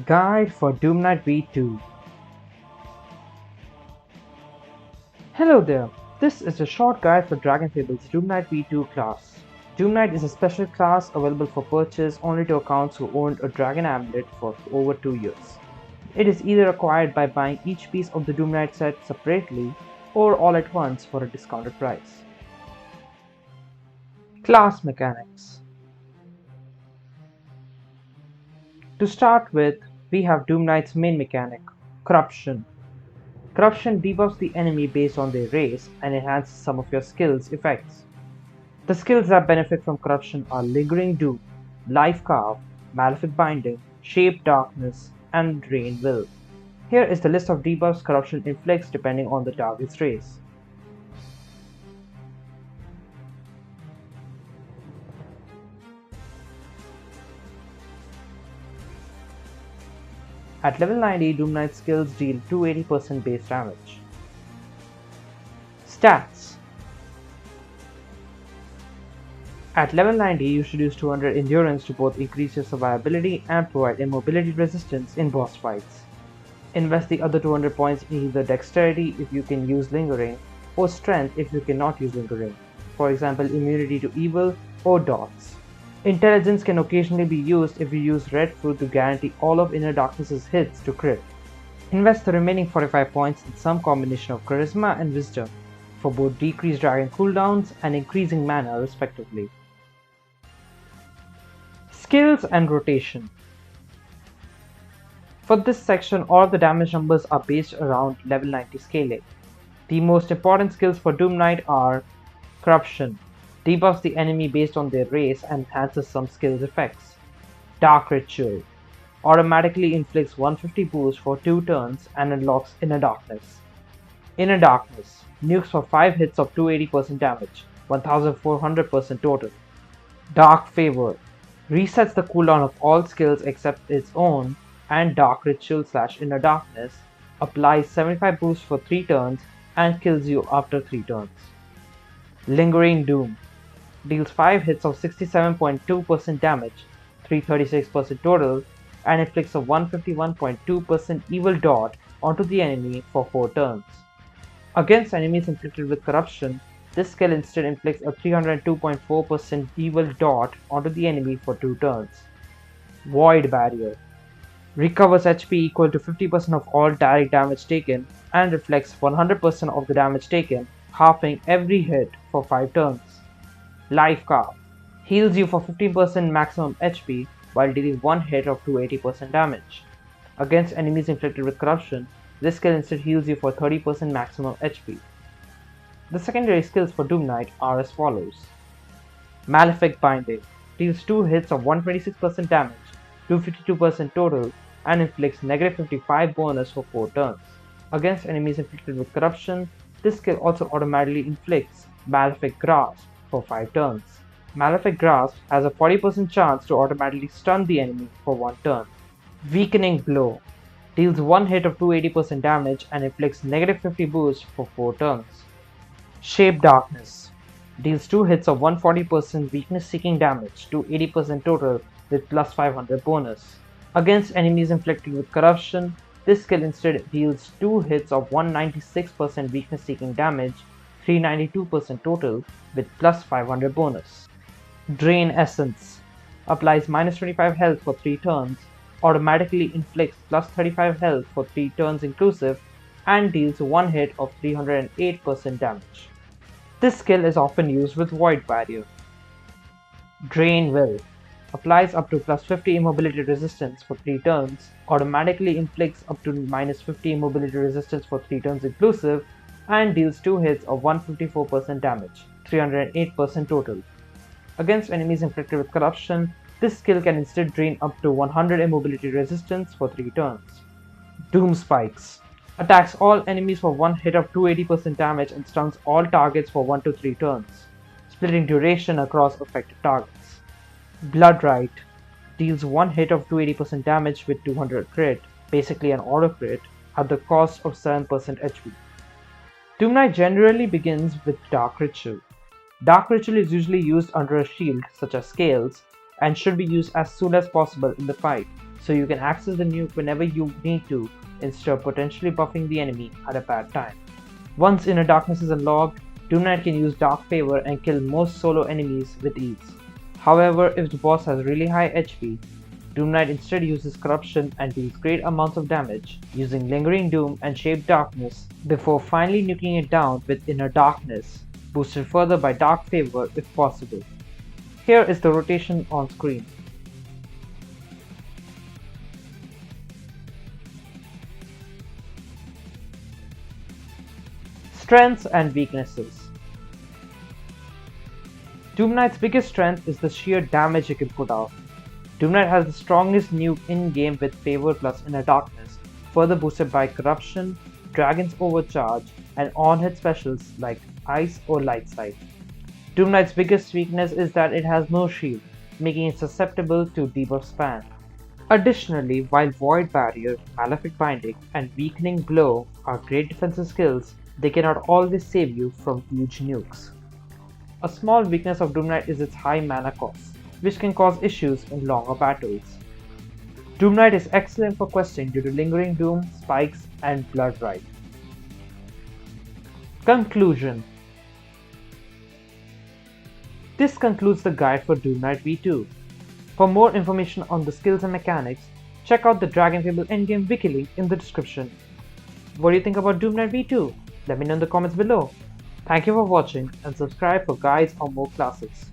Guide for DoomKnight V2. Hello there, this is a short guide for DragonFable's DoomKnight V2 class. DoomKnight is a special class available for purchase only to accounts who owned a Dragon Amulet for over 2 years. It is either acquired by buying each piece of the DoomKnight set separately or all at once for a discounted price. Class Mechanics. To start with, we have DoomKnight's main mechanic, Corruption. Corruption debuffs the enemy based on their race and enhances some of your skills' effects. The skills that benefit from Corruption are Lingering Doom, Life Carve, Malefic Binding, Shape Darkness, and Drain Will. Here is the list of debuffs Corruption inflicts depending on the target's race. At level 90, DoomKnight skills deal 280% base damage. Stats. At level 90, you should use 200 endurance to both increase your survivability and provide immobility resistance in boss fights. Invest the other 200 points in either dexterity if you can use lingering, or strength if you cannot use lingering, for example immunity to evil or dots. Intelligence can occasionally be used if you use Red Fruit to guarantee all of Inner Darkness's hits to crit. Invest the remaining 45 points in some combination of Charisma and Wisdom, for both decreased dragon cooldowns and increasing mana respectively. Skills and Rotation. For this section, all of the damage numbers are based around level 90 scaling. The most important skills for DoomKnight are Corruption. Debuffs the enemy based on their race and enhances some skills effects. Dark Ritual. Automatically inflicts 150 boost for 2 turns and unlocks Inner Darkness. Inner Darkness. Nukes for 5 hits of 280% damage, 1400% total. Dark Favor. Resets the cooldown of all skills except its own and Dark Ritual / Inner Darkness. Applies 75 boost for 3 turns and kills you after 3 turns. Lingering Doom. Deals 5 hits of 67.2% damage, 336% total, and inflicts a 151.2% evil dot onto the enemy for 4 turns. Against enemies inflicted with Corruption, this skill instead inflicts a 302.4% evil dot onto the enemy for 2 turns. Void Barrier. Recovers HP equal to 50% of all direct damage taken and reflects 100% of the damage taken, halving every hit for 5 turns. Life Carve. Heals you for 15% maximum HP while dealing 1 hit of 280% damage. Against enemies inflicted with Corruption, this skill instead heals you for 30% maximum HP. The secondary skills for DoomKnight are as follows. Malefic Binding. Deals 2 hits of 126% damage, 252% total, and inflicts negative 55 bonus for 4 turns. Against enemies inflicted with Corruption, this skill also automatically inflicts Malefic Grasp for 5 turns. Malefic Grasp has a 40% chance to automatically stun the enemy for 1 turn. Weakening Blow. Deals 1 hit of 280% damage and inflicts negative 50 boost for 4 turns. Shape Darkness. Deals 2 hits of 140% weakness seeking damage to 80% total with plus 500 bonus. Against enemies inflicted with Corruption, this skill instead deals 2 hits of 196% weakness seeking damage, 392% total, with plus 500 bonus. Drain Essence. Applies minus 25 health for 3 turns, automatically inflicts plus 35 health for 3 turns inclusive, and deals 1 hit of 308% damage. This skill is often used with Void Barrier. Drain Will. Applies up to plus 50 immobility resistance for 3 turns, automatically inflicts up to minus 50 immobility resistance for 3 turns inclusive, and deals 2 hits of 154% damage, 308% total. Against enemies inflicted with Corruption, this skill can instead drain up to 100 immobility resistance for 3 turns. Doom Spikes. Attacks all enemies for 1 hit of 280% damage and stuns all targets for 1 to 3 turns, splitting duration across affected targets. Blood Rite. Deals 1 hit of 280% damage with 200 crit, basically an auto crit, at the cost of 7% HP. DoomKnight generally begins with Dark Ritual. Dark Ritual is usually used under a shield such as Scales and should be used as soon as possible in the fight, so you can access the nuke whenever you need to instead of potentially buffing the enemy at a bad time. Once Inner Darkness is unlocked, DoomKnight can use Dark Favor and kill most solo enemies with ease. However, if the boss has really high HP, DoomKnight instead uses Corruption and deals great amounts of damage using Lingering Doom and Shaped Darkness before finally nuking it down with Inner Darkness, boosted further by Dark Favor if possible. Here is the rotation on screen. Strengths and weaknesses. DoomKnight's biggest strength is the sheer damage it can put out. DoomKnight has the strongest nuke in-game with Favor plus Inner Darkness, further boosted by Corruption, Dragon's Overcharge, and on-hit specials like Ice or Light Sight. DoomKnight's biggest weakness is that it has no shield, making it susceptible to debuff spam. Additionally, while Void Barrier, Malefic Binding, and Weakening Blow are great defensive skills, they cannot always save you from huge nukes. A small weakness of DoomKnight is its high mana cost, which can cause issues in longer battles. DoomKnight is excellent for questing due to Lingering Doom, Spikes, and Blood Rite. Conclusion. This concludes the guide for DoomKnight V2. For more information on the skills and mechanics, check out the DragonFable endgame wiki link in the description. What do you think about DoomKnight V2? Let me know in the comments below. Thank you for watching and subscribe for guides on more classes.